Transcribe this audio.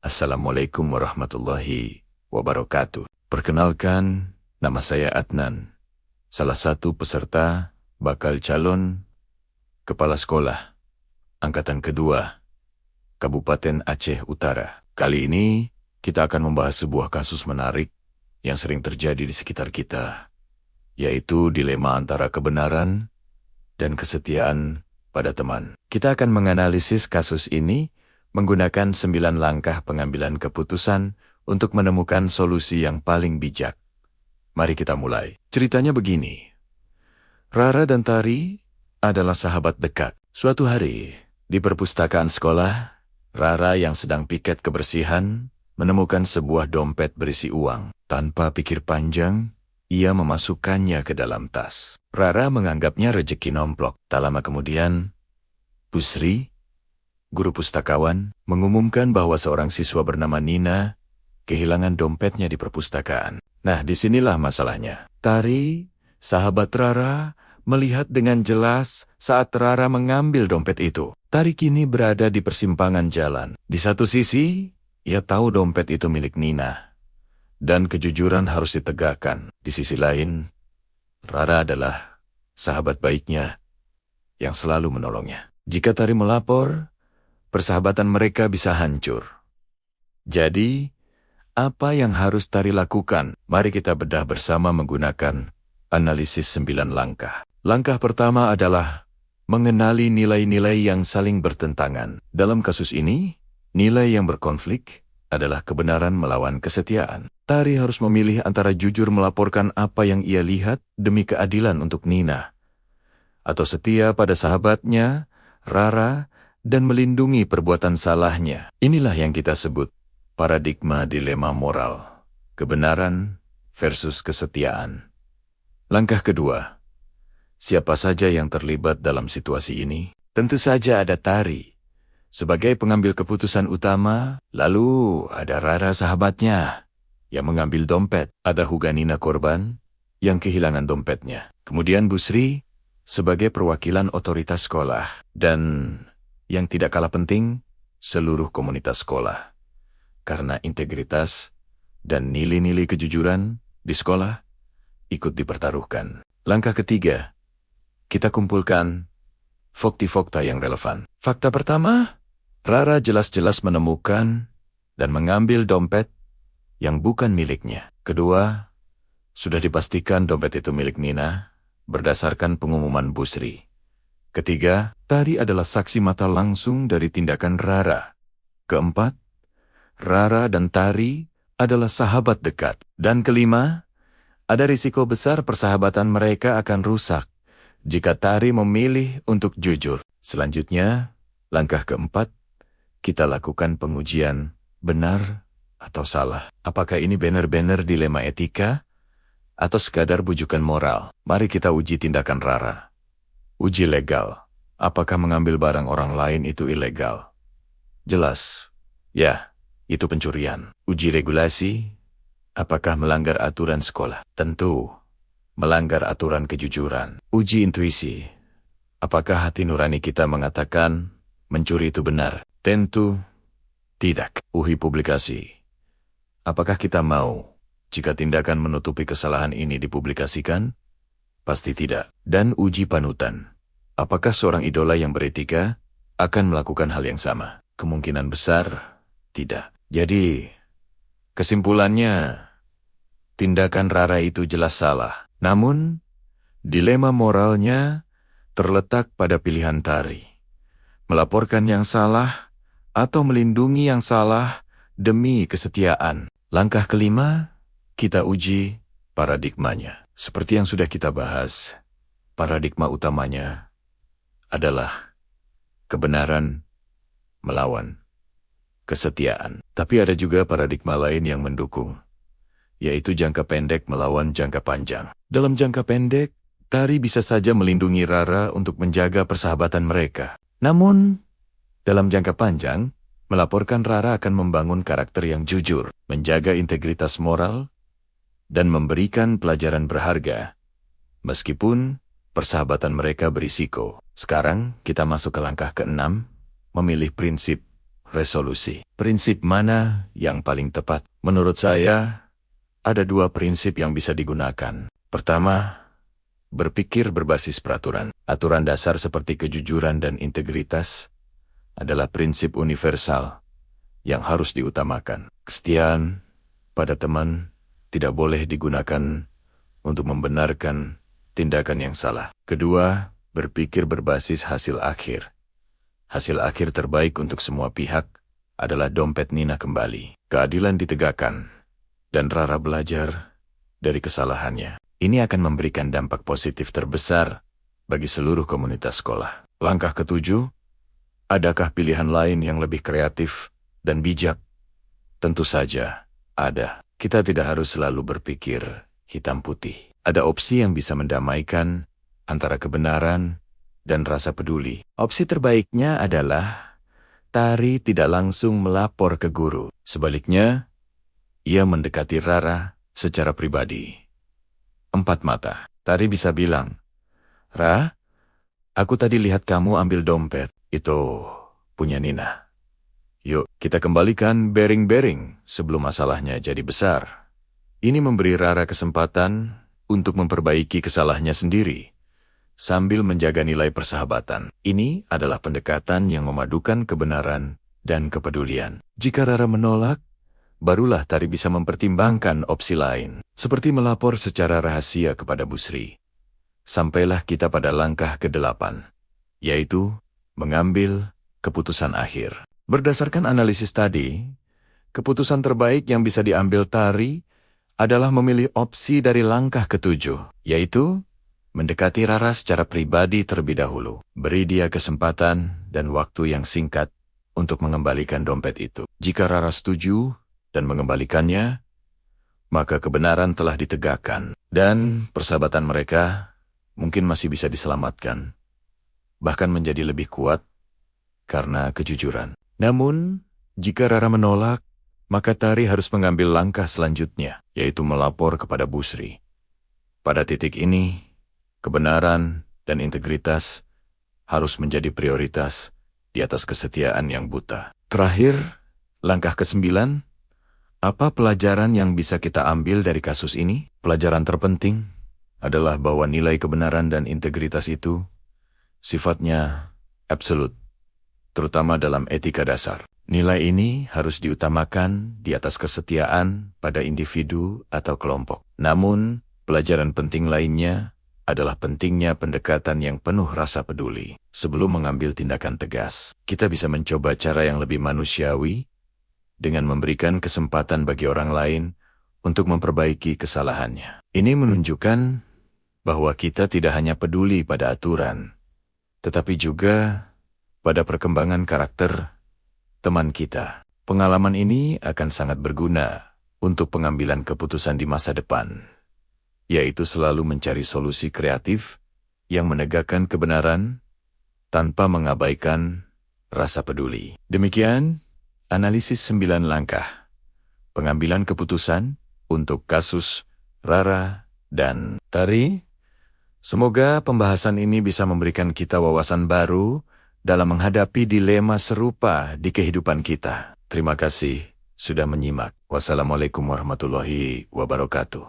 Assalamualaikum warahmatullahi wabarakatuh. Perkenalkan, nama saya Adnan, salah satu peserta bakal calon kepala sekolah angkatan kedua Kabupaten Aceh Utara. Kali ini kita akan membahas sebuah kasus menarik yang sering terjadi di sekitar kita, yaitu dilema antara kebenaran dan kesetiaan pada teman. Kita akan menganalisis kasus ini menggunakan 9 langkah pengambilan keputusan untuk menemukan solusi yang paling bijak. Mari kita mulai. Ceritanya begini. Rara dan Tari adalah sahabat dekat. Suatu hari, di perpustakaan sekolah, Rara yang sedang piket kebersihan menemukan sebuah dompet berisi uang. Tanpa pikir panjang, ia memasukkannya ke dalam tas. Rara menganggapnya rejeki nomplok. Tak lama kemudian, Busri, guru pustakawan, mengumumkan bahwa seorang siswa bernama Nina kehilangan dompetnya di perpustakaan. Nah, disinilah masalahnya. Tari, sahabat Rara, melihat dengan jelas saat Rara mengambil dompet itu. Tari kini berada di persimpangan jalan. Di satu sisi, ia tahu dompet itu milik Nina, dan kejujuran harus ditegakkan. Di sisi lain, Rara adalah sahabat baiknya yang selalu menolongnya. Jika Tari melapor, persahabatan mereka bisa hancur. Jadi, apa yang harus Tari lakukan? Mari kita bedah bersama menggunakan analisis 9 langkah. Langkah pertama adalah mengenali nilai-nilai yang saling bertentangan. Dalam kasus ini, nilai yang berkonflik adalah kebenaran melawan kesetiaan. Tari harus memilih antara jujur melaporkan apa yang ia lihat demi keadilan untuk Nina, atau setia pada sahabatnya, Rara, dan melindungi perbuatan salahnya. Inilah yang kita sebut paradigma dilema moral, kebenaran versus kesetiaan. Langkah kedua, siapa saja yang terlibat dalam situasi ini? Tentu saja ada Tari sebagai pengambil keputusan utama, lalu ada Rara sahabatnya yang mengambil dompet, ada Huganina korban yang kehilangan dompetnya, kemudian Busri sebagai perwakilan otoritas sekolah, dan yang tidak kalah penting, seluruh komunitas sekolah. Karena integritas dan nilai-nilai kejujuran di sekolah ikut dipertaruhkan. Langkah ketiga, kita kumpulkan fakta-fakta yang relevan. Fakta pertama, Rara jelas-jelas menemukan dan mengambil dompet yang bukan miliknya. Kedua, sudah dipastikan dompet itu milik Nina berdasarkan pengumuman Busri. Ketiga, Tari adalah saksi mata langsung dari tindakan Rara. Keempat, Rara dan Tari adalah sahabat dekat. Dan kelima, ada risiko besar persahabatan mereka akan rusak jika Tari memilih untuk jujur. Selanjutnya, langkah keempat, kita lakukan pengujian benar atau salah. Apakah ini benar-benar dilema etika atau sekadar bujukan moral? Mari kita uji tindakan Rara. Uji legal. Apakah mengambil barang orang lain itu ilegal? Jelas. Ya, itu pencurian. Uji regulasi. Apakah melanggar aturan sekolah? Tentu. Melanggar aturan kejujuran. Uji intuisi. Apakah hati nurani kita mengatakan mencuri itu benar? Tentu tidak. Uji publikasi. Apakah kita mau jika tindakan menutupi kesalahan ini dipublikasikan? Pasti tidak. Dan uji panutan. Apakah seorang idola yang beretika akan melakukan hal yang sama? Kemungkinan besar, tidak. Jadi, kesimpulannya, tindakan Rara itu jelas salah. Namun, dilema moralnya terletak pada pilihan Tari. Melaporkan yang salah atau melindungi yang salah demi kesetiaan. Langkah kelima, kita uji paradigmanya. Seperti yang sudah kita bahas, paradigma utamanya adalah kebenaran melawan kesetiaan. Tapi ada juga paradigma lain yang mendukung, yaitu jangka pendek melawan jangka panjang. Dalam jangka pendek, Tari bisa saja melindungi Rara untuk menjaga persahabatan mereka. Namun, dalam jangka panjang, melaporkan Rara akan membangun karakter yang jujur, menjaga integritas moral, dan memberikan pelajaran berharga, meskipun persahabatan mereka berisiko. Sekarang kita masuk ke langkah ke-6, memilih prinsip resolusi. Prinsip mana yang paling tepat? Menurut saya, ada dua prinsip yang bisa digunakan. Pertama, berpikir berbasis peraturan. Aturan dasar seperti kejujuran dan integritas adalah prinsip universal yang harus diutamakan. Kesetiaan pada teman tidak boleh digunakan untuk membenarkan tindakan yang salah. Kedua, berpikir berbasis hasil akhir. Hasil akhir terbaik untuk semua pihak adalah dompet Nina kembali. Keadilan ditegakkan, dan Rara belajar dari kesalahannya. Ini akan memberikan dampak positif terbesar bagi seluruh komunitas sekolah. Langkah ketujuh, adakah pilihan lain yang lebih kreatif dan bijak? Tentu saja ada. Kita tidak harus selalu berpikir hitam putih. Ada opsi yang bisa mendamaikan antara kebenaran dan rasa peduli. Opsi terbaiknya adalah Tari tidak langsung melapor ke guru. Sebaliknya, ia mendekati Rara secara pribadi. Empat mata. Tari bisa bilang, "Ra, aku tadi lihat kamu ambil dompet. Itu punya Nina. Yuk, kita kembalikan bering-bering sebelum masalahnya jadi besar." Ini memberi Rara kesempatan untuk memperbaiki kesalahannya sendiri, sambil menjaga nilai persahabatan. Ini adalah pendekatan yang memadukan kebenaran dan kepedulian. Jika Rara menolak, barulah Tari bisa mempertimbangkan opsi lain, seperti melapor secara rahasia kepada Bu Sri. Sampailah kita pada langkah ke-8, yaitu mengambil keputusan akhir. Berdasarkan analisis tadi, keputusan terbaik yang bisa diambil Tari adalah memilih opsi dari langkah ke-7, yaitu mendekati Rara secara pribadi terlebih dahulu. Beri dia kesempatan dan waktu yang singkat untuk mengembalikan dompet itu. Jika Rara setuju dan mengembalikannya, maka kebenaran telah ditegakkan, dan persahabatan mereka mungkin masih bisa diselamatkan, bahkan menjadi lebih kuat karena kejujuran. Namun, jika Rara menolak, maka Tari harus mengambil langkah selanjutnya, yaitu melapor kepada Bu Sri. Pada titik ini, kebenaran dan integritas harus menjadi prioritas di atas kesetiaan yang buta. Terakhir, langkah ke-9, apa pelajaran yang bisa kita ambil dari kasus ini? Pelajaran terpenting adalah bahwa nilai kebenaran dan integritas itu sifatnya absolut, terutama dalam etika dasar. Nilai ini harus diutamakan di atas kesetiaan pada individu atau kelompok. Namun, pelajaran penting lainnya adalah pentingnya pendekatan yang penuh rasa peduli. Sebelum mengambil tindakan tegas, kita bisa mencoba cara yang lebih manusiawi dengan memberikan kesempatan bagi orang lain untuk memperbaiki kesalahannya. Ini menunjukkan bahwa kita tidak hanya peduli pada aturan, tetapi juga pada perkembangan karakter teman kita. Pengalaman ini akan sangat berguna untuk pengambilan keputusan di masa depan, yaitu selalu mencari solusi kreatif yang menegakkan kebenaran tanpa mengabaikan rasa peduli. Demikian analisis 9 langkah pengambilan keputusan untuk kasus Rara dan Tari. Semoga pembahasan ini bisa memberikan kita wawasan baru dalam menghadapi dilema serupa di kehidupan kita. Terima kasih sudah menyimak. Wassalamualaikum warahmatullahi wabarakatuh.